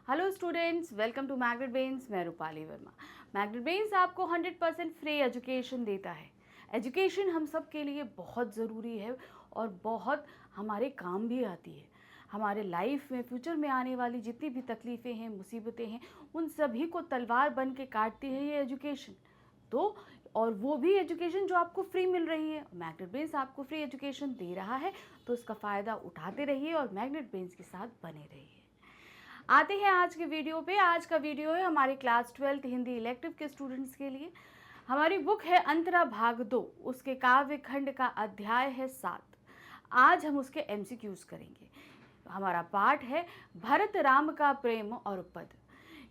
Hello students, welcome to Magnet Brains. मैं Rupali Verma. Magnet brains आपको 100% free education देता है। एजुकेशन हम सब के लिए बहुत ज़रूरी है और बहुत हमारे काम भी आती है। हमारे लाइफ में फ्यूचर में आने वाली जितनी भी तकलीफ़ें हैं, मुसीबतें हैं, उन सभी को तलवार बन के काटती है ये एजुकेशन। तो और वो भी एजुकेशन जो आपको फ्री मिल रही है। मैग्नेट ब्रेन्स आपको फ्री एजुकेशन दे रहा है, तो इसका फ़ायदा उठाते रहिए और मैग्नेट ब्रेन्स के साथ बने रहिए। आते हैं आज के वीडियो पे। आज का वीडियो है हमारे क्लास 12 हिंदी इलेक्टिव के स्टूडेंट्स के लिए। हमारी बुक है अंतरा भाग 2, उसके काव्य खंड का अध्याय है 7। आज हम उसके एमसीक्यूज करेंगे। हमारा पाठ है भरत राम का प्रेम और पद।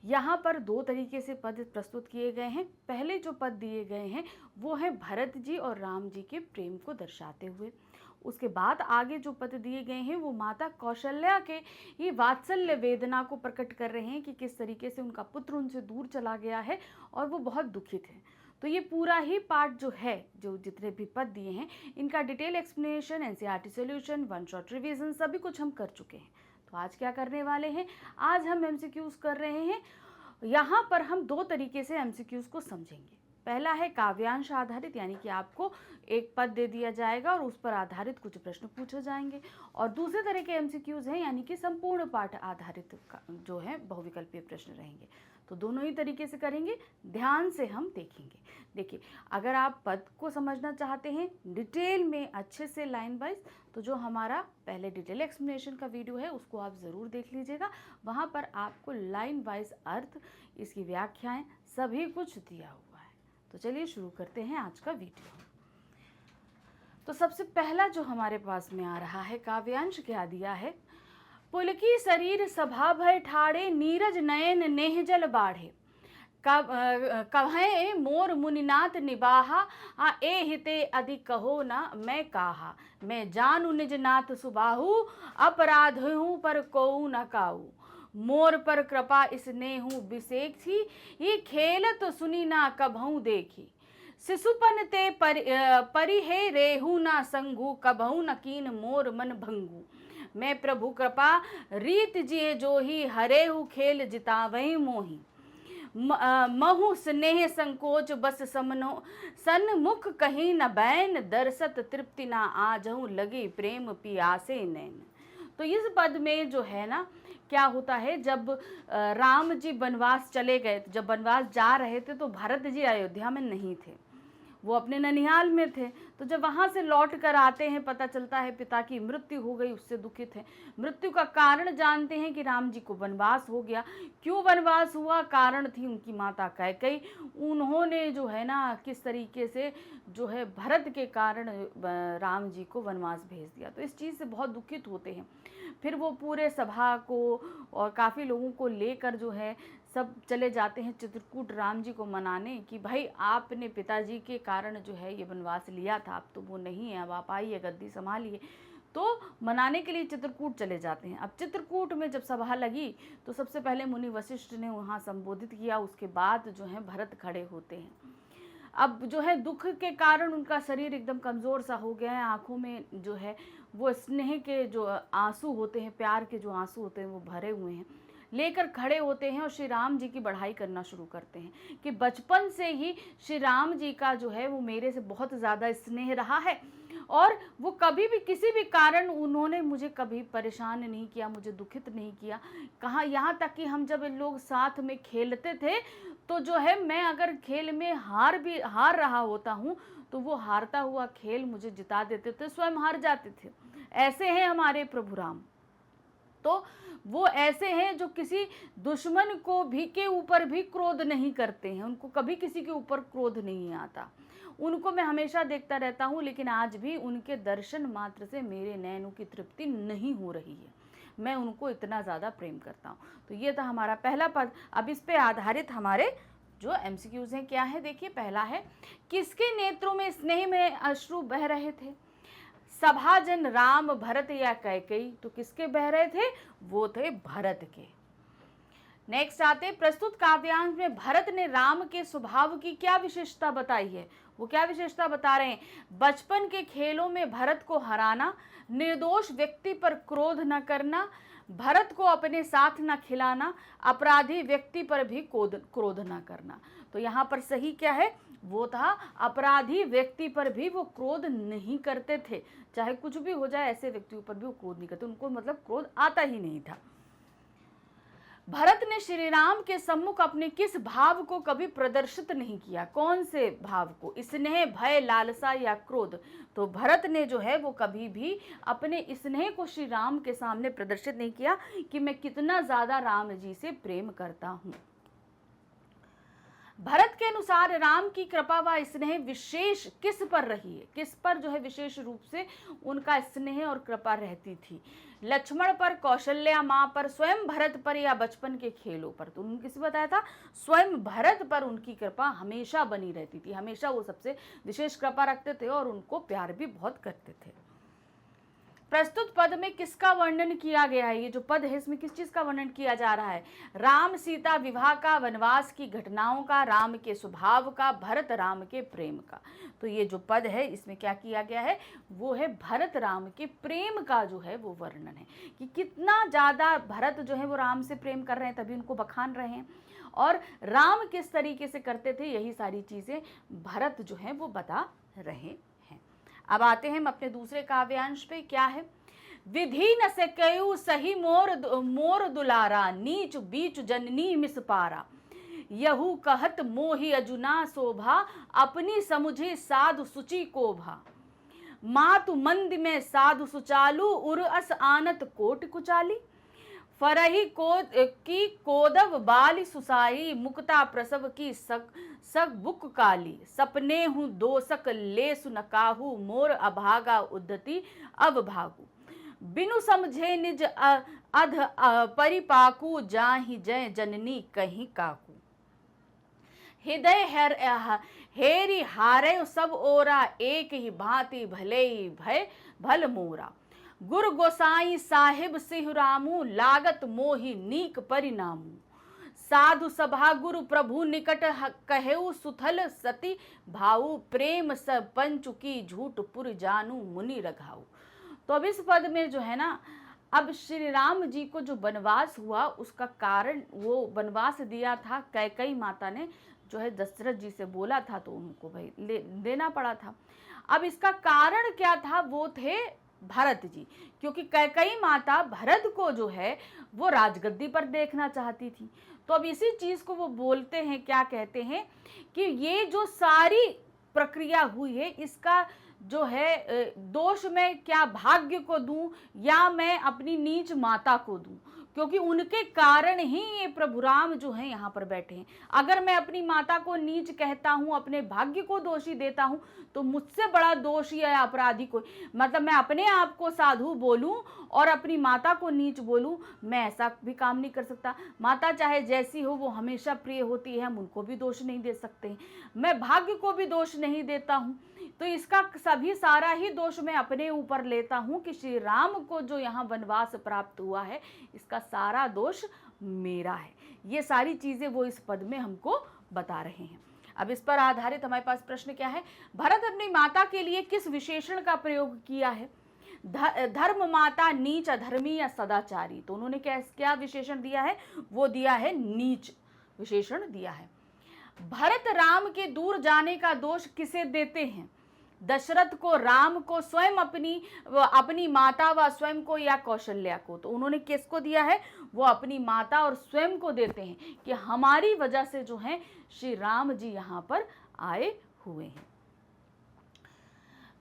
यहाँ पर दो तरीके से पद प्रस्तुत किए गए हैं। पहले जो पद दिए गए हैं वो है भरत जी और राम जी के प्रेम को दर्शाते हुए। उसके बाद आगे जो पद दिए गए हैं वो माता कौशल्या के ये वात्सल्य वेदना को प्रकट कर रहे हैं कि किस तरीके से उनका पुत्र उनसे दूर चला गया है और वो बहुत दुखित है। तो ये पूरा ही पार्ट जो है, जो जितने भी पद दिए हैं, इनका detail explanation, NCERT solution, one shot revision सभी कुछ हम कर चुके हैं। तो आज क्या करने वाले हैं? आज हम एमसीक्यूज कर रहे हैं। यहाँ पर हम दो तरीके से एमसीक्यूज को समझेंगे। पहला है काव्यांश आधारित, यानी कि आपको एक पद दे दिया जाएगा और उस पर आधारित कुछ प्रश्न पूछे जाएंगे। और दूसरे तरह के एमसीक्यूज हैं, यानी कि संपूर्ण पाठ आधारित जो है बहुविकल्पीय प्रश्न रहेंगे। तो दोनों ही तरीके से करेंगे, ध्यान से हम देखेंगे। देखिए, अगर आप पद को समझना चाहते हैं डिटेल में अच्छे से लाइन वाइज, तो जो हमारा पहले डिटेल एक्सप्लेनेशन का वीडियो है उसको आप ज़रूर देख लीजिएगा। वहाँ पर आपको लाइन वाइज अर्थ, इसकी व्याख्याएं सभी कुछ दिया हुआ है। तो चलिए शुरू करते हैं आज का वीडियो। तो सबसे पहला जो हमारे पास में आ रहा है काव्यांश क्या दिया है? पुलकी शरीर सभा भय ठाड़े, नीरज नयन नेह जल बाढ़े। कहे मोर मुनिनाथ निबाहा, ए हिते अधिक कहो ना मैं काहा। मैं जानू निज नाथ सुबाहु, अपराध हूँ पर कोऊ न काऊ। मोर पर कृपा स्नेहु बिसेख थी, ये खेलत सुनी ना कभऊ देखी। शिशुपन ते परिहे रेहू ना संगू, कभऊ न कीन मोर मन भंगू। मैं प्रभु कृपा रीत जिए जोही, हरेहु खेल जितावई मोही। महु स्नेह संकोच बस समनो, सन्मुख कहीं न बैन, दरसत तृप्ति ना आजहु, लगे प्रेम पियासे नैन। तो इस पद में जो है ना, क्या होता है, जब राम जी वनवास चले गए, जब वनवास जा रहे थे तो भरत जी अयोध्या में नहीं थे, वो अपने ननिहाल में थे। तो जब वहाँ से लौट कर आते हैं, पता चलता है पिता की मृत्यु हो गई, उससे दुखित है। मृत्यु का कारण जानते हैं कि राम जी को वनवास हो गया। क्यों वनवास हुआ? कारण थी उनकी माता कैकेयी। उन्होंने जो है ना किस तरीके से जो है भरत के कारण राम जी को वनवास भेज दिया। तो इस चीज़ से बहुत दुखित होते हैं। फिर वो पूरे सभा को और काफ़ी लोगों को लेकर जो है सब चले जाते हैं चित्रकूट राम जी को मनाने कि भाई आपने पिताजी के कारण जो है ये वनवास लिया था, अब तो वो नहीं है, अब आप आइए, गद्दी संभालिए। तो मनाने के लिए चित्रकूट चले जाते हैं। अब चित्रकूट में जब सभा लगी तो सबसे पहले मुनि वशिष्ठ ने वहाँ संबोधित किया, उसके बाद जो है भरत खड़े होते हैं। अब जो है दुख के कारण उनका शरीर एकदम कमज़ोर सा हो गया है, आँखों में जो है वो स्नेह के जो आंसू होते हैं, प्यार के जो आंसू होते हैं वो भरे हुए हैं। लेकर खड़े होते हैं और श्री राम जी की बढ़ाई करना शुरू करते हैं कि बचपन से ही श्री राम जी का जो है वो मेरे से बहुत ज़्यादा स्नेह रहा है और वो कभी भी किसी भी कारण उन्होंने मुझे कभी परेशान नहीं किया, मुझे दुखित नहीं किया। कहाँ, यहाँ तक कि हम जब इन लोग साथ में खेलते थे तो जो है मैं अगर खेल में हार रहा होता हूँ तो वो हारता हुआ खेल मुझे जिता देते थे, स्वयं हार जाते थे। ऐसे हैं हमारे प्रभु राम। तो वो ऐसे हैं जो किसी दुश्मन को भी के ऊपर भी क्रोध नहीं करते हैं, उनको कभी किसी के ऊपर क्रोध नहीं आता। उनको मैं हमेशा देखता रहता हूँ, लेकिन आज भी उनके दर्शन मात्र से मेरे नैनों की तृप्ति नहीं हो रही है। मैं उनको इतना ज़्यादा प्रेम करता हूँ। तो ये था हमारा पहला पद। अब इस पे आधारित हमारे जो एमसीक्यूज हैं क्या है, देखिए। पहला है, किसके नेत्रों में स्नेह में अश्रु बह रहे थे? सभाजन राम, भरत या कैकेयी? तो किसके बह रहे थे? वो थे भरत के। नेक्स्ट आते, प्रस्तुत काव्यांश में भरत ने राम के स्वभाव की क्या विशेषता बताई है? वो क्या विशेषता बता रहे हैं? बचपन के खेलों में भरत को हराना, निर्दोष व्यक्ति पर क्रोध न करना, भरत को अपने साथ न खिलाना, अपराधी व्यक्ति पर भी क्रोध न करना। तो यहाँ पर सही क्या है, वो था अपराधी व्यक्ति पर भी वो क्रोध नहीं करते थे। चाहे कुछ भी हो जाए, ऐसे व्यक्तियों पर भी वो क्रोध नहीं करते, उनको मतलब क्रोध आता ही नहीं था। भरत ने श्री राम के सम्मुख अपने किस भाव को कभी प्रदर्शित नहीं किया? कौन से भाव को? स्नेह, भय, लालसा या क्रोध? तो भरत ने जो है वो कभी भी अपने स्नेह को श्री राम के सामने प्रदर्शित नहीं किया कि मैं कितना ज्यादा राम जी से प्रेम करता हूं। भरत के अनुसार राम की कृपा व स्नेह विशेष किस पर रही है? किस पर जो है विशेष रूप से उनका स्नेह और कृपा रहती थी? लक्ष्मण पर, कौशल्या माँ पर, स्वयं भरत पर या बचपन के खेलों पर? तो उन्होंने किसी बताया था, स्वयं भरत पर उनकी कृपा हमेशा बनी रहती थी, हमेशा वो सबसे विशेष कृपा रखते थे और उनको प्यार भी बहुत करते थे। प्रस्तुत पद में किसका वर्णन किया गया है? ये जो पद है इसमें किस चीज का वर्णन किया जा रहा है? राम सीता विवाह का, वनवास की घटनाओं का, राम के स्वभाव का, भरत राम के प्रेम का। तो ये जो पद है इसमें क्या किया गया है, वो है भरत राम के प्रेम का जो है वो वर्णन है कि कितना ज्यादा भरत जो है वो राम से प्रेम कर रहे हैं, तभी उनको बखान रहे हैं, और राम किस तरीके से करते थे, यही सारी चीजें भरत जो है वो बता रहे हैं। अब आते हैं हम अपने दूसरे काव्यांश पे। क्या है? विधि न सकयु सही मोर दुलारा, नीच बीच जननी मिस पारा, यहू कहत मोहि अजुना शोभा, अपनी समुझे साधु सुचि को भा, मातु मंद में साधु सुचालू, उर अस आनत कोट कुचाली, फरही की कोदव बाली सुसाई, मुक्ता प्रसव की सग बुक काली, सपने हूँ दोसक ले सुनकाहू, मोर अभागा उद्धति अब भागू, बिनु समझे निज अध परिपाकू, जाहि जय जननी कहीं काकू, हृदय हेरी हारे सब ओरा, एक ही भांति भले ही भय भल मोरा, गुरु गोसाई साहिब सिहुरामू, लागत मोहि नीक परिणामू, साधु सभा गुरु प्रभु निकट कहेऊ, सुथल सती भाऊ, प्रेम सब पंचु की झूठ पुर जानू, मुनि रघाऊ। तो अब इस पद में जो है ना, अब श्री राम जी को जो वनवास हुआ उसका कारण, वो वनवास दिया था कैकेयी माता ने जो है दशरथ जी से बोला था, तो उनको भाई देना पड़ा था। अब इसका कारण क्या था? वो थे भरत जी, क्योंकि कैकेयी माता भरत को जो है वो राजगद्दी पर देखना चाहती थी। तो अब इसी चीज को वो बोलते हैं, क्या कहते हैं कि ये जो सारी प्रक्रिया हुई है इसका जो है दोष मैं क्या भाग्य को दूं या मैं अपनी नीच माता को दूं, क्योंकि उनके कारण ही ये प्रभु राम जो है यहाँ पर बैठे हैं। अगर मैं अपनी माता को नीच कहता हूँ, अपने भाग्य को दोषी देता हूँ, तो मुझसे बड़ा दोषी या अपराधी कोई, मतलब मैं अपने आप को साधु बोलूं और अपनी माता को नीच बोलूं, मैं ऐसा भी काम नहीं कर सकता। माता चाहे जैसी हो वो हमेशा प्रिय होती है, हम उनको भी दोष नहीं दे सकते। मैं भाग्य को भी दोष नहीं देता हूँ, तो इसका सभी सारा ही दोष मैं अपने ऊपर लेता हूँ कि श्री राम को जो यहाँ वनवास प्राप्त हुआ है इसका सारा दोष मेरा है। ये सारी चीजें वो इस पद में हमको बता रहे हैं। अब इस पर आधारित हमारे पास प्रश्न क्या है? भरत अपनी माता के लिए किस विशेषण का प्रयोग किया है? धर्म माता, नीच, अधर्मी या सदाचारी? तो उन्होंने क्या विशेषण दिया है? वो दिया है नीच विशेषण दिया है। भरत राम के दूर जाने का दोष किसे देते हैं? दशरथ को, राम को, स्वयं अपनी माता व स्वयं को, या कौशल्या को? तो उन्होंने किसको दिया है? वो अपनी माता और स्वयं को देते हैं कि हमारी वजह से जो है श्री राम जी यहाँ पर आए हुए हैं।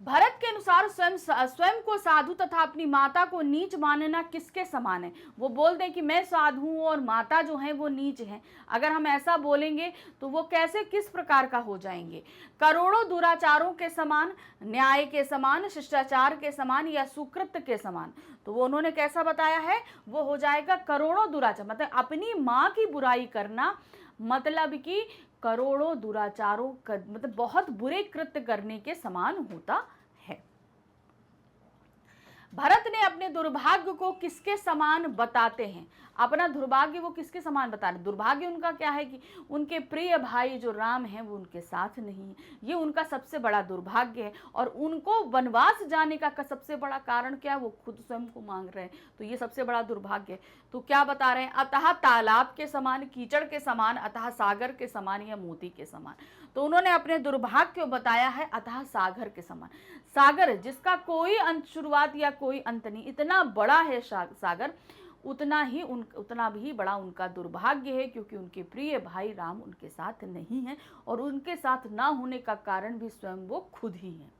भरत के अनुसार स्वयं को साधु तथा अपनी माता को नीच मानना किसके समान है? वो बोलते हैं कि मैं साधु हूँ और माता जो है वो नीच है। अगर हम ऐसा बोलेंगे तो वो कैसे, किस प्रकार का हो जाएंगे? करोड़ों दुराचारों के समान, न्याय के समान, शिष्टाचार के समान या सुकृत के समान? तो वो उन्होंने कैसा बताया है? वो हो जाएगा करोड़ों दुराचार, मतलब अपनी माँ की बुराई करना, मतलब कि करोड़ों दुराचारों मतलब बहुत बुरे कृत्य करने के समान होता है। भरत ने अपने दुर्भाग्य को किसके समान बताते हैं? अपना दुर्भाग्य वो किसके समान बता रहे? दुर्भाग्य उनका क्या है कि उनके प्रिय भाई जो राम हैं वो उनके साथ नहीं है। ये उनका सबसे बड़ा दुर्भाग्य है। और उनको वनवास जाने का सबसे बड़ा कारण क्या है? वो खुद स्वयं को मांग रहे हैं। तो ये सबसे बड़ा दुर्भाग्य है। तो क्या बता रहे हैं? अतः तालाब के समान, कीचड़ के समान, अतः सागर के समान या मोती के समान। तो उन्होंने अपने दुर्भाग्य को बताया है अतः सागर के समान। सागर जिसका कोई अंत, शुरुआत या कोई अंत नहीं, इतना बड़ा है सागर, उतना भी बड़ा उनका दुर्भाग्य है, क्योंकि उनके प्रिय भाई राम उनके साथ नहीं है और उनके साथ ना होने का कारण भी स्वयं वो खुद ही है।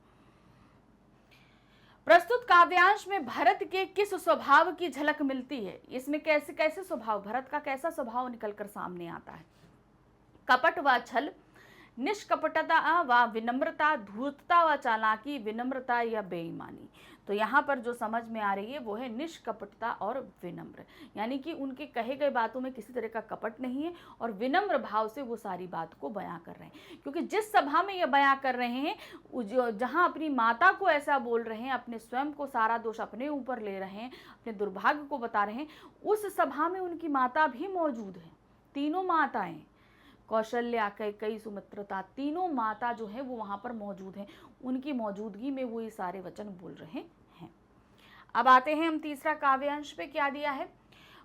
प्रस्तुत काव्यांश में भरत के किस स्वभाव की झलक मिलती है? इसमें कैसे कैसे स्वभाव, भरत का कैसा स्वभाव निकलकर सामने आता है? कपट व छल, निष्कपटता व विनम्रता, धूर्तता व चालाकी, विनम्रता या बेईमानी। तो यहाँ पर जो समझ में आ रही है वो है निष्कपटता और विनम्र, यानी कि उनके कहे गए बातों में किसी तरह का कपट नहीं है और विनम्र भाव से वो सारी बात को बयां कर रहे हैं। क्योंकि जिस सभा में ये बयां कर रहे हैं, जहाँ अपनी माता को ऐसा बोल रहे हैं, अपने स्वयं को सारा दोष अपने ऊपर ले रहे हैं, अपने दुर्भाग्य को बता रहे हैं, उस सभा में उनकी माता भी मौजूद है। तीनों माताएं, कौशल्या, कैकेयी, सुमित्रा, तीनों माता जो है वो वहां पर मौजूद हैं। उनकी मौजूदगी में वो ये सारे वचन बोल रहे हैं। अब आते हैं हम तीसरा काव्यांश पे। क्या दिया है?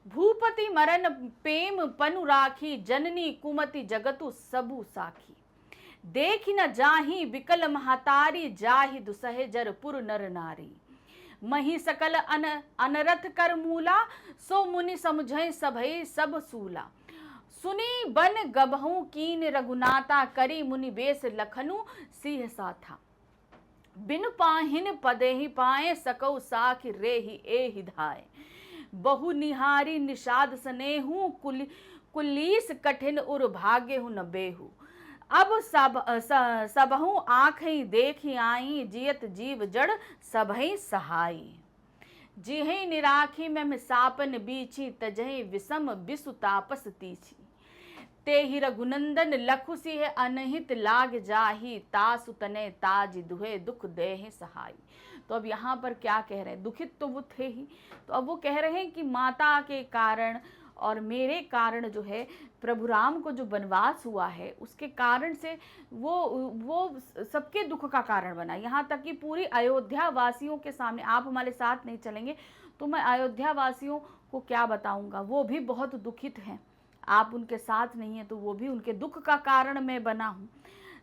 भूपति मरन प्रेम पनु राखी, जननी कुमति जगतु सबु साखी। देखी न जाही विकल महतारी, जाहि दुसहे जरपुर नर नारी। मही सकल अनरथ कर मूला, सो मुनि समझै सभै सब सूला। सुनी बन गबहू कीन रघुनाथा, करी मुनि बेस लखनु सिंह साथा। बिन पाहिन पदेहि पाए, सकौ साख रेहि एहि धाय। बहु निहारी निषाद स्नेहु, कुलीस कठिन उर भाग्य हूँ न बेहू। अब सबहु आँखि देखी आई, जियत जीव जड़ सबहि सहाई। जिहि निराखी में मिसापन बीछी, तजहि विषम विसु तापस तीछी। तेहि रघुनंदन लखु सिंह अनहित लाग जाही, तासु तने ताज दुहे दुख देहि सहाय। तो अब यहाँ पर क्या कह रहे हैं? दुखित तो वो थे ही, तो अब वो कह रहे हैं कि माता के कारण और मेरे कारण जो है प्रभु राम को जो वनवास हुआ है उसके कारण से वो सबके दुख का कारण बना। यहाँ तक कि पूरी अयोध्या वासियों के सामने, आप हमारे साथ नहीं चलेंगे तो मैं अयोध्या वासियों को क्या बताऊंगा, वो भी बहुत दुखित हैं। आप उनके साथ नहीं है तो वो भी, उनके दुख का कारण मैं बना हूँ।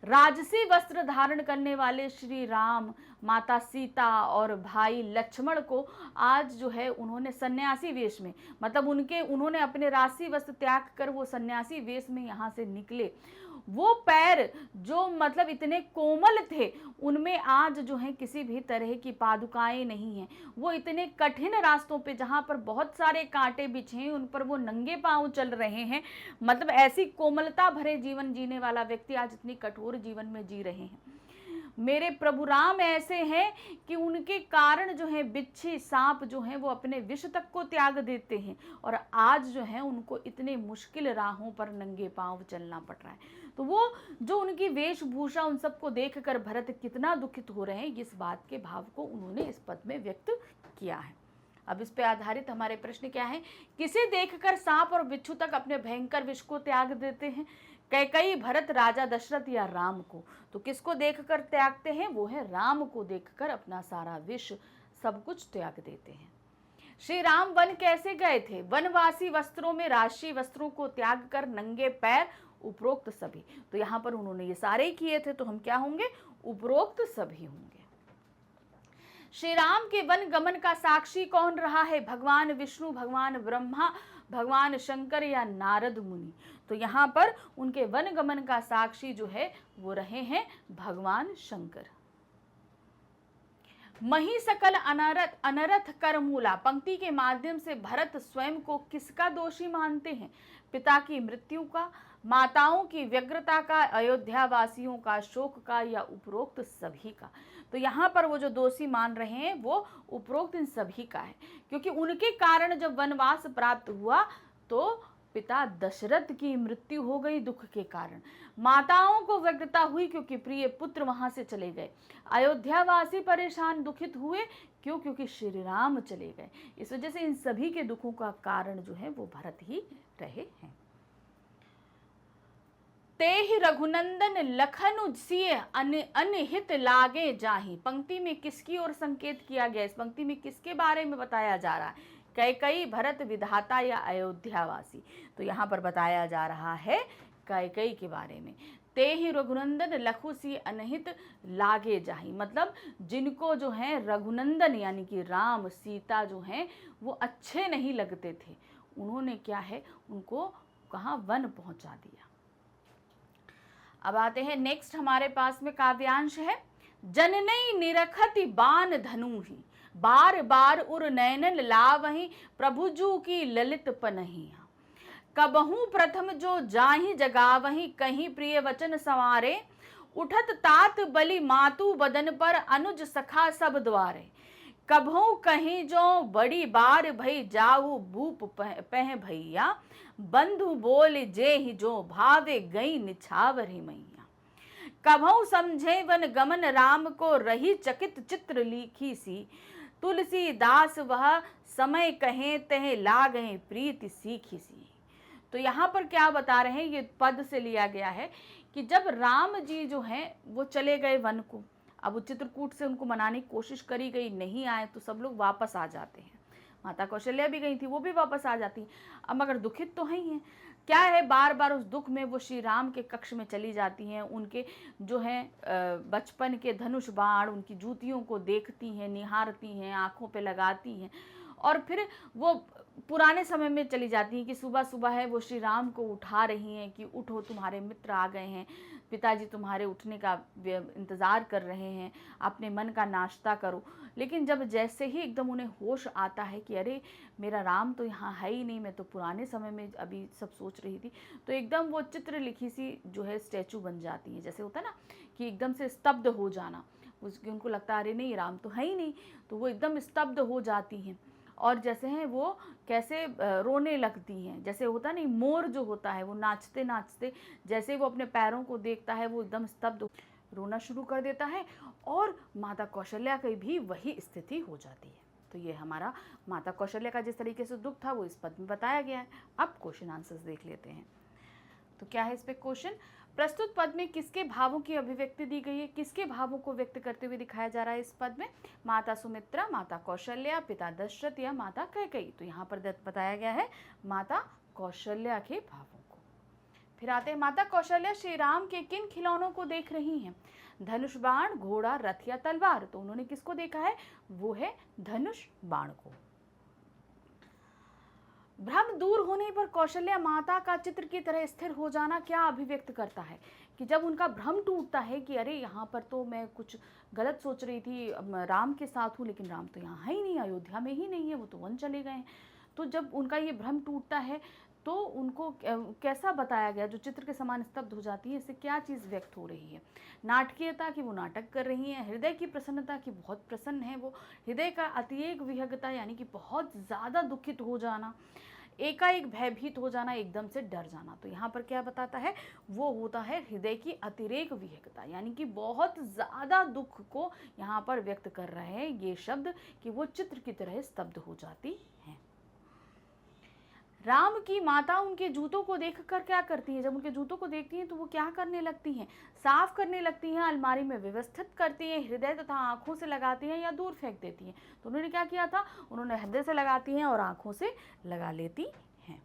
राजसी वस्त्र धारण करने वाले श्री राम, माता सीता और भाई लक्ष्मण को आज जो है उन्होंने सन्यासी वेश में, मतलब उन्होंने अपने राजसी वस्त्र त्याग कर वो सन्यासी वेश में यहाँ से निकले। वो पैर जो मतलब इतने कोमल थे, उनमें आज जो है किसी भी तरह की पादुकाएं नहीं हैं। वो इतने कठिन रास्तों पे जहाँ पर बहुत सारे कांटे बिछे हैं, उन पर वो नंगे पांव चल रहे हैं। मतलब ऐसी कोमलता भरे जीवन जीने वाला व्यक्ति आज इतनी कठोर जीवन में जी रहे हैं। मेरे प्रभु राम ऐसे हैं कि उनके कारण जो है बिच्छी सांप जो है वो अपने विष तक को त्याग देते हैं और आज जो है उनको इतने मुश्किल राहों पर नंगे पांव चलना पड़ रहा है। तो वो जो उनकी वेशभूषा, उन सबको देखकर भरत कितना दुखित हो रहे हैं, इस बात के भाव को उन्होंने इस पद में व्यक्त किया है। अब इस पे आधारित हमारे प्रश्न क्या है? किसे देखकर सांप और बिच्छू तक अपने भयंकर विष को त्याग देते हैं? कैकेयी, भरत, राजा दशरथ या राम को? तो किसको देखकर त्यागते हैं? वो है राम को देखकर अपना सारा विष सब कुछ त्याग देते हैं। श्री राम वन कैसे गए थे? वनवासी वस्त्रों में राशि वस्त्रों को त्याग कर नंगे पैर, उपरोक्त सभी। तो यहाँ पर उन्होंने ये सारे किए थे, तो हम क्या होंगे? उपरोक्त सभी होंगे। श्री राम के वन गमन का साक्षी कौन रहा है? भगवान विष्णु, भगवान ब्रह्मा, भगवान शंकर या नारद मुनि? तो यहाँ पर उनके वन गमन का साक्षी जो है वो रहे हैं भगवान शंकर। मही सकल अनरथ कर मूला पंक्ति के माध्यम से भरत स्वयं को किसका दोषी मानते हैं? पिता की मृत्यु का, माताओं की व्यग्रता का, अयोध्या वासियों का शोक का या उपरोक्त सभी का? तो यहाँ पर वो जो दोषी मान रहे हैं वो उपरोक्त इन सभी का है, क्योंकि उनके कारण जब वनवास प्राप्त हुआ तो पिता दशरथ की मृत्यु हो गई दुख के कारण। माताओं को व्यग्रता हुई क्योंकि प्रिय पुत्र वहां से चले गए। अयोध्यावासी परेशान दुखित हुए, क्यों? क्योंकि श्री राम चले गए। इस वजह से इन सभी के दुखों का कारण जो है वो भरत ही रहे हैं। ते ही रघुनंदन लखनु सिय अनहित लागे जाहि। पंक्ति में किसकी ओर संकेत किया गया? इस पंक्ति में किसके बारे में बताया जा रहा है? कैकई, भरत, विधाता या अयोध्यावासी? तो यहाँ पर बताया जा रहा है कैकई के बारे में। ते ही रघुनंदन लखु सी अनहित लागे जाहि, मतलब जिनको जो है रघुनंदन यानी कि राम सीता जो हैं वो अच्छे नहीं लगते थे, उन्होंने क्या है उनको कहाँ वन पहुंचा दिया। अब आते हैं नेक्स्ट, हमारे पास में काव्यांश है। जननई निरखति बान धनु ही, बार बार उर नयनन लावही, प्रभुजू की ललित पनहिया। कबहू प्रथम जो जाहि जगावही, कहीं प्रिय वचन संवारे, उठत तात बलि मातु बदन पर, अनुज सखा सब द्वारे। कबहू कहीं जो बड़ी बार भई, जाहु भूप पह भैया, बंधु बोल जे ही जो भावे, गई निछावरी मैया। कबहू समझे वन गमन राम को, रही चकित चित्र लिखी सी, तुलसीदास वह समय कहे तह लागहे, प्रीति सीखी सी। तो यहाँ पर क्या बता रहे हैं, ये पद से लिया गया है कि जब राम जी जो हैं वो चले गए वन को, अब वो चित्रकूट से उनको मनाने की कोशिश करी गई, नहीं आए तो सब लोग वापस आ जाते हैं। माता कौशल्या भी गई थी, वो भी वापस आ जाती। अब मगर दुखित तो है ही हैं, क्या है बार बार उस दुख में वो श्री राम के कक्ष में चली जाती हैं, उनके जो है बचपन के धनुष बाण, उनकी जूतियों को देखती हैं, निहारती हैं, आंखों पे लगाती हैं, और फिर वो पुराने समय में चली जाती हैं कि सुबह सुबह है वो श्री राम को उठा रही हैं कि उठो तुम्हारे मित्र आ गए हैं, पिताजी तुम्हारे उठने का इंतज़ार कर रहे हैं, अपने मन का नाश्ता करो। लेकिन जब जैसे ही एकदम उन्हें होश आता है कि अरे मेरा राम तो यहाँ है ही नहीं, मैं तो पुराने समय में अभी सब सोच रही थी, तो एकदम वो चित्र लिखी सी जो है स्टैचू बन जाती है। जैसे होता है ना कि एकदम से स्तब्ध हो जाना, उसकी उनको लगता है अरे नहीं राम तो है ही नहीं, तो वो एकदम स्तब्ध हो जाती हैं। और जैसे हैं वो कैसे रोने लगती हैं, जैसे होता नहीं मोर जो होता है वो नाचते नाचते जैसे वो अपने पैरों को देखता है वो एकदम स्तब्ध रोना शुरू कर देता है, और माता कौशल्या की भी वही स्थिति हो जाती है। तो ये हमारा माता कौशल्या का जिस तरीके से दुख था वो इस पद में बताया गया है। अब क्वेश्चन आंसर्स देख लेते हैं। तो क्या है इस पे क्वेश्चन, प्रस्तुत पद में किसके भावों की अभिव्यक्ति दी गई है, किसके भावों को व्यक्त करते हुए दिखाया जा रहा है इस पद में? माता सुमित्रा, माता कौशल्या, पिता दशरथ या माता कैकेयी? तो यहाँ पर बताया गया है माता कौशल्या के भावों को। फिर आते हैं माता कौशल्या श्री राम के किन खिलौनों को देख रही हैं? धनुष बाण, घोड़ा, रथ या तलवार? तो उन्होंने किसको देखा है, वो है धनुष बाण को। भ्रम दूर होने पर कौशल्या माता का चित्र की तरह स्थिर हो जाना क्या अभिव्यक्त करता है? कि जब उनका भ्रम टूटता है कि अरे यहाँ पर तो मैं कुछ गलत सोच रही थी, राम के साथ हूँ लेकिन राम तो यहाँ है ही नहीं, अयोध्या में ही नहीं है, वो तो वन चले गए हैं। तो जब उनका ये भ्रम टूटता है तो उनको कैसा बताया गया, जो चित्र के समान स्तब्ध हो जाती है, इससे क्या चीज़ व्यक्त हो रही है? नाटकीयता की वो नाटक कर रही हैं, हृदय की प्रसन्नता की बहुत प्रसन्न है वो, हृदय का अतिरेक विहगता यानी कि बहुत ज़्यादा दुखित हो जाना, एकाएक भयभीत हो जाना, एकदम से डर जाना। तो यहाँ पर क्या बताता है, वो होता है हृदय की अतिरेक विहगता, यानी कि बहुत ज़्यादा दुख को यहाँ पर व्यक्त कर रहे हैं ये शब्द कि वो चित्र की तरह स्तब्ध हो जाती हैं। राम की माता उनके जूतों को देखकर क्या करती है? जब उनके जूतों को देखती हैं तो वो क्या करने लगती हैं? साफ करने लगती हैं, अलमारी में व्यवस्थित करती हैं, हृदय तथा आंखों से लगाती हैं या दूर फेंक देती हैं? तो उन्होंने क्या किया था, उन्होंने हृदय से लगाती हैं और आंखों से लगा लेती हैं।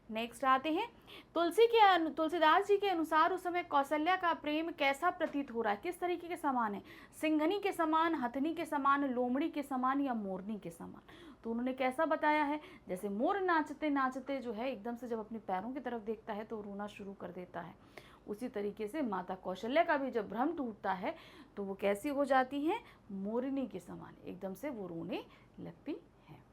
नेक्स्ट आते हैं, तुलसीदास जी के अनुसार उस समय कौशल्या का प्रेम कैसा प्रतीत हो रहा है, किस तरीके के समान है? सिंघनी के समान, हथनी के समान, लोमड़ी के समान या मोरनी के समान? तो उन्होंने कैसा बताया है, जैसे मोर नाचते नाचते जो है एकदम से जब अपने पैरों की तरफ देखता है तो रोना शुरू कर देता है, उसी तरीके से माता कौशल्या का भी जब भ्रम टूटता है तो वो कैसी हो जाती हैं, मोरनी के समान, एकदम से वो रोने लगती हैं।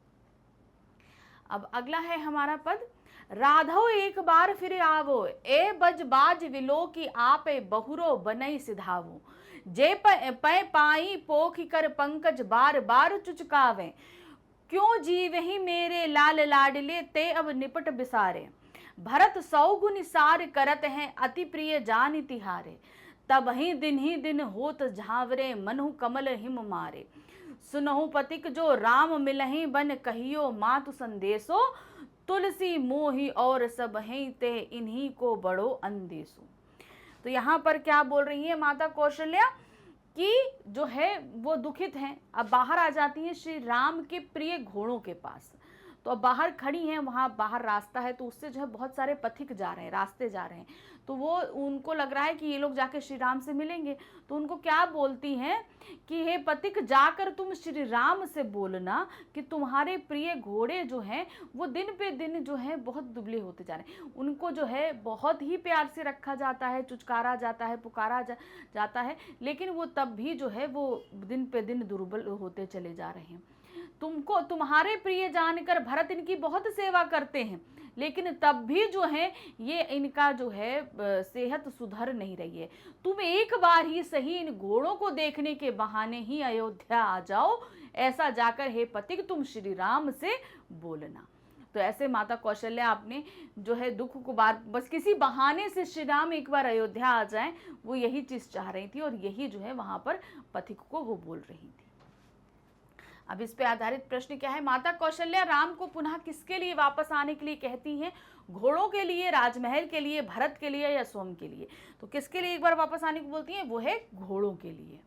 अब अगला है हमारा पद, राधो एक बार फिर आवो, ए बज बाज विलो की आपे बहुरो बनई सिधावो, जे पै पाई पोख कर पंकज बार बार चुचकावे, क्यों जीव ही मेरे लाल लाडले, ते अब निपट बिसारे। भरत सौ गुण सार करत हैं, अति प्रिय जान तिहारे। तब ही दिन होत झावरे, मनहु कमल हिम मारे। सुनहु पथिक जो राम मिलहि, बन कहियो मातु संदेशो। तुलसी मोहि और सब हैं, ते इन्हीं को बड़ो अंदेशो। तो यहाँ पर क्या बोल रही है माता कौशल्या कि जो है वो दुखित हैं। अब बाहर आ जाती हैं श्री राम के प्रिय घोड़ों के पास। तो अब बाहर खड़ी हैं, वहाँ बाहर रास्ता है, तो उससे जो है बहुत सारे पथिक जा रहे हैं, रास्ते जा रहे हैं। तो वो उनको लग रहा है कि ये लोग जाके श्री राम से मिलेंगे। तो उनको क्या बोलती हैं कि हे पथिक, जाकर तुम श्री राम से बोलना कि तुम्हारे प्रिय घोड़े जो हैं वो दिन पे दिन जो है बहुत दुबले होते जा रहे हैं। उनको जो है बहुत ही प्यार से रखा जाता है, चुचकारा जाता है, पुकारा जाता है, लेकिन वो तब भी जो है वो दिन पे दिन दुर्बल होते चले जा रहे हैं। तुमको तुम्हारे प्रिय जानकर भरत इनकी बहुत सेवा करते हैं, लेकिन तब भी जो है ये इनका जो है सेहत सुधर नहीं रही है। तुम एक बार ही सही इन घोड़ों को देखने के बहाने ही अयोध्या आ जाओ, ऐसा जाकर हे पथिक तुम श्री राम से बोलना। तो ऐसे माता कौशल्या आपने जो है दुख को बस किसी बहाने से श्री राम एक बार अयोध्या आ जाएं, वो यही चीज चाह रही थी और यही जो है वहां पर पथिक को वो बोल रही थी। अब इस पे आधारित प्रश्न क्या है, माता कौशल्या राम को पुनः किसके लिए वापस आने के लिए कहती हैं? घोड़ों के लिए, राजमहल के लिए, भरत के लिए या स्वयं के लिए? तो किसके लिए एक बार वापस आने को बोलती हैं? वो है घोड़ों के लिए।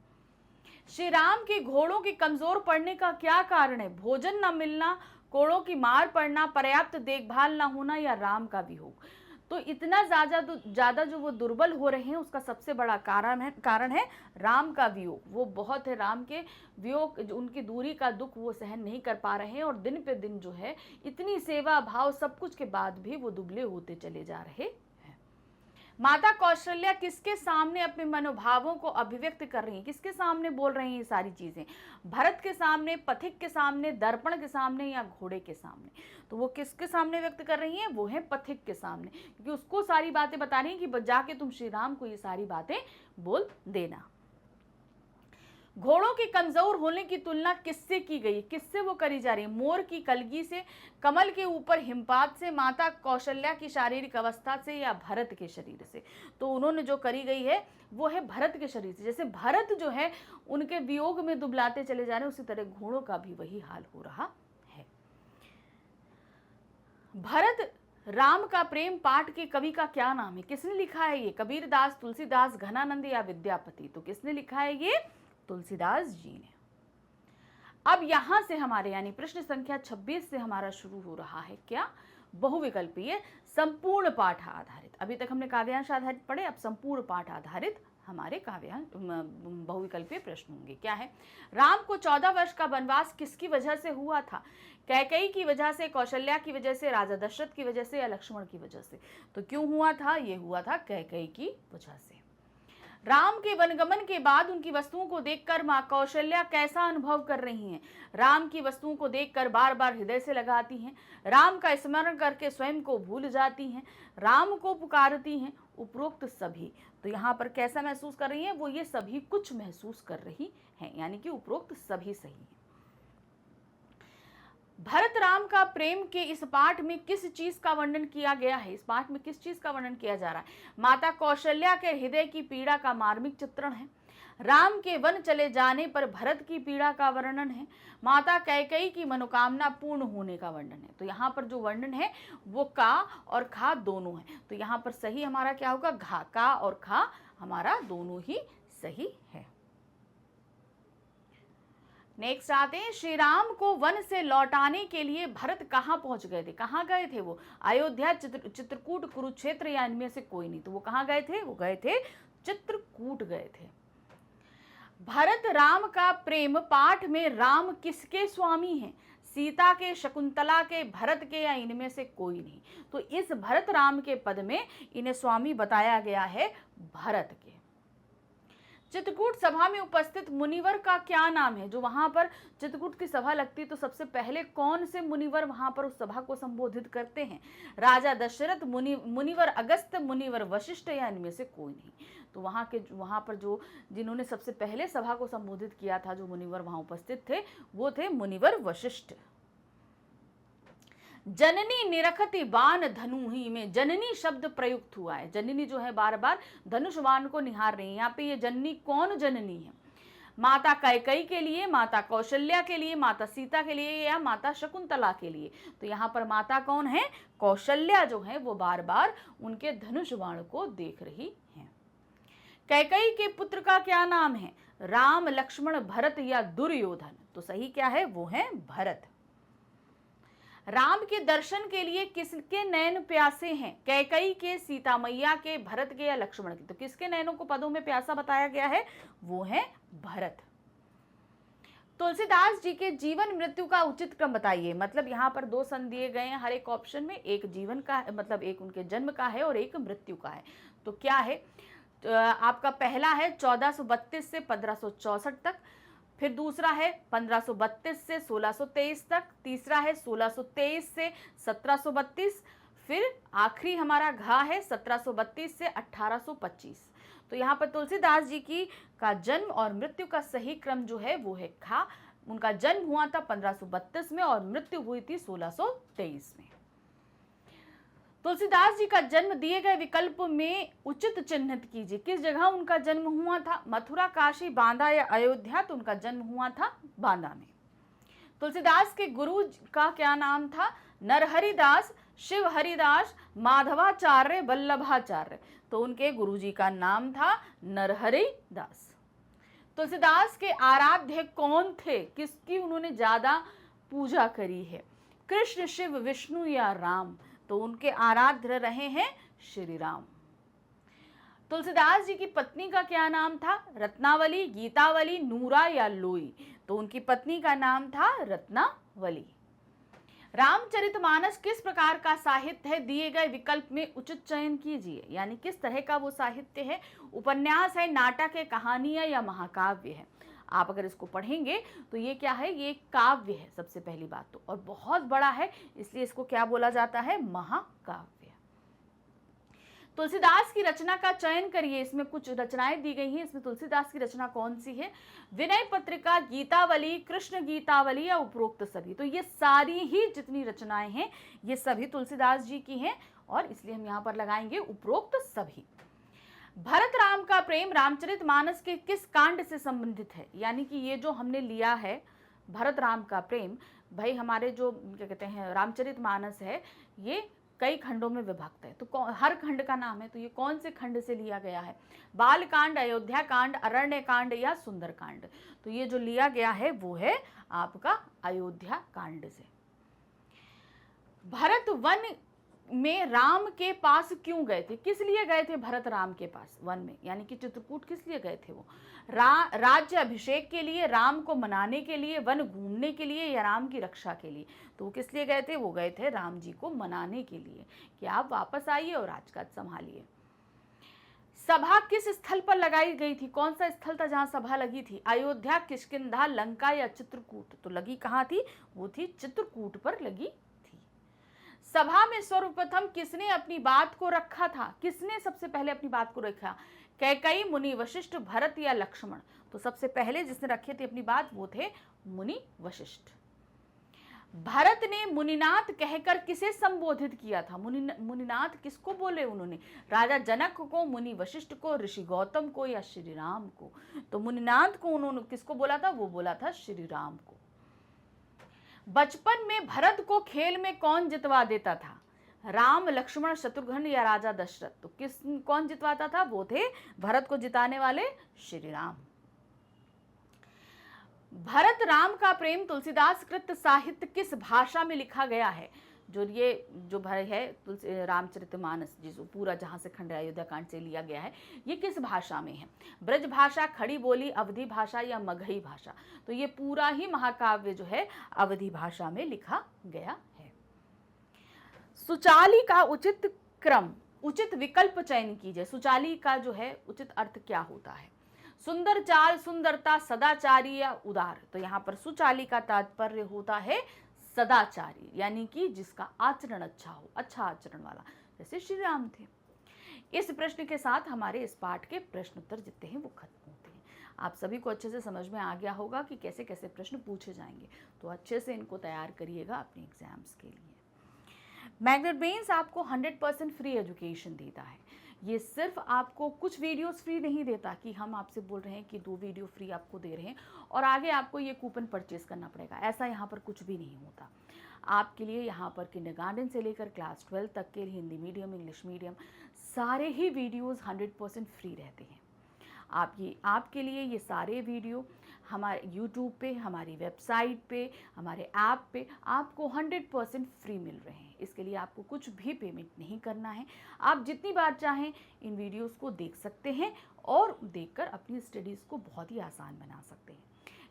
श्री राम के घोड़ों के कमजोर पड़ने का क्या कारण है? भोजन न मिलना, कोड़ों की मार पड़ना, पर्याप्त देखभाल न होना या राम का वियोग। तो इतना ज्यादा जो वो दुर्बल हो रहे हैं उसका सबसे बड़ा कारण है राम का वियोग। वो बहुत है राम के वियोग, उनकी दूरी का दुख वो सहन नहीं कर पा रहे हैं और दिन पे दिन जो है इतनी सेवा भाव सब कुछ के बाद भी वो दुबले होते चले जा रहे हैं। माता कौशल्या किसके सामने अपने मनोभावों को अभिव्यक्त कर रही हैं? किसके सामने बोल रही हैं ये सारी चीजें? भरत के सामने, पथिक के सामने, दर्पण के सामने या घोड़े के सामने? तो वो किसके सामने व्यक्त कर रही हैं? वो है पथिक के सामने, क्योंकि उसको सारी बातें बता रही हैं कि जाके तुम श्री राम को ये सारी बातें बोल देना। घोड़ों के कमजोर होने की तुलना किससे की गई? किससे वो करी जा रही है? मोर की कलगी से, कमल के ऊपर हिमपात से, माता कौशल्या की शारीरिक अवस्था से या भरत के शरीर से? तो उन्होंने जो करी गई है वो है भरत के शरीर से। जैसे भरत जो है उनके वियोग में दुबलाते चले जा रहे हैं, उसी तरह घोड़ों का भी वही हाल हो रहा है। भरत राम का प्रेम पाठ के कवि का क्या नाम है? किसने लिखा है ये? कबीरदास, तुलसीदास, घनानंद या विद्यापति? तो किसने लिखा है ये? तुलसीदास जी ने। अब यहां से हमारे यानी प्रश्न संख्या 26 से हमारा शुरू हो रहा है क्या? बहुविकल्पीय संपूर्ण पाठ आधारित। अभी तक हमने काव्यांश आधारित पढ़े, अब संपूर्ण पाठ आधारित हमारे काव्यांश बहुविकल्पीय प्रश्न होंगे। क्या है? राम को 14 वर्ष का वनवास किसकी वजह से हुआ था? कैकेयी की वजह से, कौशल्या की वजह से, राजा दशरथ की वजह से या लक्ष्मण की वजह से? तो क्यों हुआ था? ये हुआ था कैकेयी की वजह से। राम के वनगमन के बाद उनकी वस्तुओं को देखकर मां कौशल्या कैसा अनुभव कर रही हैं? राम की वस्तुओं को देखकर बार बार हृदय से लगाती हैं, राम का स्मरण करके स्वयं को भूल जाती हैं, राम को पुकारती हैं, उपरोक्त सभी। तो यहाँ पर कैसा महसूस कर रही हैं? वो ये सभी कुछ महसूस कर रही हैं, यानी कि उपरोक्त सभी सही है। भरत राम का प्रेम के इस पाठ में किस चीज का वर्णन किया गया है? इस पाठ में किस चीज का वर्णन किया जा रहा है? माता कौशल्या के हृदय की पीड़ा का मार्मिक चित्रण है, राम के वन चले जाने पर भरत की पीड़ा का वर्णन है, माता कैकेयी की मनोकामना पूर्ण होने का वर्णन है। तो यहाँ पर जो वर्णन है वो का और खा दोनों है। तो यहाँ पर सही हमारा क्या होगा? घा। का और खा हमारा दोनों ही सही है। नेक्स्ट आते हैं, श्री राम को वन से लौटाने के लिए भरत कहाँ पहुंच गए थे? कहाँ गए थे वो? अयोध्या, चित्रकूट, कुरुक्षेत्र या इनमें से कोई नहीं? तो वो कहाँ गए थे? वो गए थे चित्रकूट गए थे। भरत राम का प्रेम पाठ में राम किसके स्वामी हैं? सीता के, शकुंतला के, भरत के या इनमें से कोई नहीं? तो इस भरत राम के पद में इन्हें स्वामी बताया गया है भरत के। चित्रकूट सभा में उपस्थित मुनिवर का क्या नाम है? जो वहां पर चित्रकूट की सभा लगती है तो सबसे पहले कौन से मुनिवर वहां पर उस सभा को संबोधित करते हैं? राजा दशरथ, मुनिवर अगस्त्य, मुनिवर वशिष्ठ या इनमें से कोई नहीं? तो वहां पर जो जिन्होंने सबसे पहले सभा को संबोधित किया था, जो मुनिवर वहां उपस्थित थे, वो थे मुनिवर वशिष्ठ। जननी निरखती बाण धनु ही में जननी शब्द प्रयुक्त हुआ है। जननी जो है बार बार धनुष बाण को निहार रही है। यहाँ पे ये जननी कौन जननी है? माता कैकेयी के लिए, माता कौशल्या के लिए, माता सीता के लिए या माता शकुंतला के लिए? तो यहाँ पर माता कौन है? कौशल्या जो है वो बार बार उनके धनुष बाण को देख रही है। कैकेयी के पुत्र का क्या नाम है? राम, लक्ष्मण, भरत या दुर्योधन? तो सही क्या है? वो है भरत। राम के दर्शन के लिए किसके नयन प्यासे हैं? कैकेयी के, सीता मैया के, भरत के या लक्ष्मण के? तो किसके नयनों को पदों में प्यासा बताया गया है? वो है भरत। तुलसीदास जी के जीवन मृत्यु का उचित क्रम बताइए। मतलब यहाँ पर दो सन दिए गए हैं हर एक ऑप्शन में, एक जीवन का मतलब एक उनके जन्म का है और एक मृत्यु का है। तो क्या है? तो आपका पहला है 1432 से 1564 तक, फिर दूसरा है 1532 से 1623 तक, तीसरा है 1623 से 1732, फिर आखिरी हमारा घा है 1732 से 1825। तो यहाँ पर तुलसीदास जी की का जन्म और मृत्यु का सही क्रम जो है वो है खा। उनका जन्म हुआ था 1532 में और मृत्यु हुई थी 1623 में। तुलसीदास जी का जन्म दिए गए विकल्प में उचित चिन्हित कीजिए। किस जगह उनका जन्म हुआ था? मथुरा, काशी, बांदा या अयोध्या? तो उनका जन्म हुआ था बांदा में। तुलसीदास के गुरु का क्या नाम था? नरहरिदास, शिव हरिदास, माधवाचार्य, वल्लभाचार्य? तो उनके गुरुजी का नाम था नरहरिदास। तुलसीदास के आराध्य कौन थे? किसकी उन्होंने ज्यादा पूजा करी है? कृष्ण, शिव, विष्णु या राम? तो उनके आराध्य रहे हैं श्री राम। तुलसीदास जी की पत्नी का क्या नाम था? रत्नावली, गीतावली, नूरा या लोई? तो उनकी पत्नी का नाम था रत्नावली। रामचरितमानस किस प्रकार का साहित्य है? दिए गए विकल्प में उचित चयन कीजिए। यानी किस तरह का वो साहित्य है? उपन्यास है, नाटक है, कहानी है या महाकाव्य है? आप अगर इसको पढ़ेंगे तो ये क्या है? ये काव्य है सबसे पहली बात तो, और बहुत बड़ा है, इसलिए इसको क्या बोला जाता है? महाकाव्य। तुलसीदास की रचना का चयन करिए। इसमें कुछ रचनाएं दी गई हैं, इसमें तुलसीदास की रचना कौन सी है? विनय पत्रिका, गीतावली, कृष्ण गीतावली या उपरोक्त सभी? तो ये सारी ही जितनी रचनाएं हैं ये सभी तुलसीदास जी की हैं और इसलिए हम यहाँ पर लगाएंगे उपरोक्त सभी। भरत राम का प्रेम रामचरितमानस के किस कांड से संबंधित है? यानी कि ये जो हमने लिया है भरत राम का प्रेम, भाई हमारे जो क्या कहते हैं रामचरितमानस है ये कई खंडों में विभक्त है। तो हर खंड का नाम है, तो ये कौन से खंड से लिया गया है? बाल कांड, अयोध्या कांड, अरण्य कांड या सुंदर कांड? तो ये जो लिया गया है वो है आपका अयोध्या कांड से। भरत वन में राम के पास क्यों गए थे? किस लिए गए थे भरत राम के पास वन में? यानी कि चित्रकूट किस लिए गए थे वो? राज्य अभिषेक के लिए, राम को मनाने के लिए, वन घूमने के लिए या राम की रक्षा के लिए? तो वो किस लिए गए थे? वो गए थे राम जी को मनाने के लिए कि आप वापस आइए और राजकाज संभालिए। सभा किस स्थल पर लगाई गई थी? कौन सा स्थल था जहां सभा लगी थी? अयोध्या, किष्किंधा, लंका या चित्रकूट? तो लगी कहाँ थी? वो थी चित्रकूट पर लगी। सभा में सर्वप्रथम किसने अपनी बात को रखा था? किसने सबसे पहले अपनी बात को रखा? कैकेयी, मुनि वशिष्ठ, भरत या लक्ष्मण? तो सबसे पहले जिसने रखी थी अपनी बात वो थे मुनि वशिष्ठ। भरत ने मुनिनाथ कहकर किसे संबोधित किया था? मुनिनाथ किसको बोले उन्होंने? राजा जनक को, मुनि वशिष्ठ को, ऋषि गौतम को या श्री राम को? तो मुनिनाथ को उन्होंने किसको बोला था? वो बोला था श्री राम को। बचपन में भरत को खेल में कौन जितवा देता था? राम, लक्ष्मण, शत्रुघ्न या राजा दशरथ? तो कौन जितवाता था? वो थे भरत को जिताने वाले श्री राम। भरत राम का प्रेम तुलसीदास कृत साहित्य किस भाषा में लिखा गया है? जो भरत है रामचरितमानस जिस पूरा जहाँ से खंड अयोध्या कांड से लिया गया है ये किस भाषा में है? ब्रज भाषा, खड़ी बोली, अवधी भाषा या मगही भाषा? तो ये पूरा ही महाकाव्य जो है अवधी भाषा में लिखा गया है। सुचाली का उचित क्रम, उचित विकल्प चयन कीजिए। सुचाली का जो है उचित अर्थ क्या होता है? सुंदर चाल, सुंदरता, सदाचारी या उदार? तो यहाँ पर सुचाली का तात्पर्य होता है सदाचारी, यानी कि जिसका आचरण अच्छा हो, अच्छा आचरण वाला, जैसे श्री राम थे। इस प्रश्न के साथ हमारे इस पाठ के प्रश्न उत्तर जितने हैं वो खत्म होते हैं। आप सभी को अच्छे से समझ में आ गया होगा कि कैसे कैसे प्रश्न पूछे जाएंगे, तो अच्छे से इनको तैयार करिएगा अपने एग्जाम्स के लिए। मैग्नेट ब्रेन्स आपको 100% फ्री एजुकेशन देता है। ये सिर्फ आपको कुछ वीडियोस फ्री नहीं देता कि हम आपसे बोल रहे हैं कि 2 वीडियो फ्री आपको दे रहे हैं और आगे आपको ये कूपन परचेज करना पड़ेगा, ऐसा यहाँ पर कुछ भी नहीं होता। आपके लिए यहाँ पर किंडरगार्टन से लेकर क्लास 12 तक के हिंदी मीडियम, इंग्लिश मीडियम सारे ही वीडियोस 100% फ्री रहते हैं। आपके लिए ये सारे वीडियो हमारे यूट्यूब पे, हमारी वेबसाइट पे, हमारे ऐप पे आपको 100% फ्री मिल रहे हैं। इसके लिए आपको कुछ भी पेमेंट नहीं करना है। आप जितनी बार चाहें इन वीडियोस को देख सकते हैं और देखकर अपनी स्टडीज़ को बहुत ही आसान बना सकते हैं।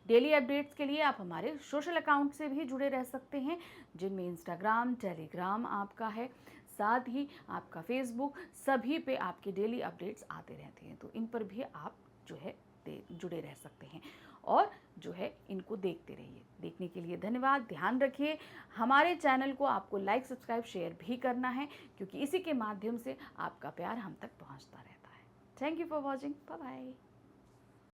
डेली अपडेट्स के लिए आप हमारे सोशल अकाउंट से भी जुड़े रह सकते हैं, जिनमें इंस्टाग्राम, टेलीग्राम आपका है, साथ ही आपका फेसबुक, सभी पे आपके डेली अपडेट्स आते रहते हैं। तो इन पर भी आप जो है जुड़े रह सकते हैं और जो है इनको देखते रहिए। देखने के लिए धन्यवाद। ध्यान रखिए हमारे चैनल को आपको लाइक, सब्सक्राइब, शेयर भी करना है, क्योंकि इसी के माध्यम से आपका प्यार हम तक पहुंचता रहता है। Thank you for watching. Bye bye.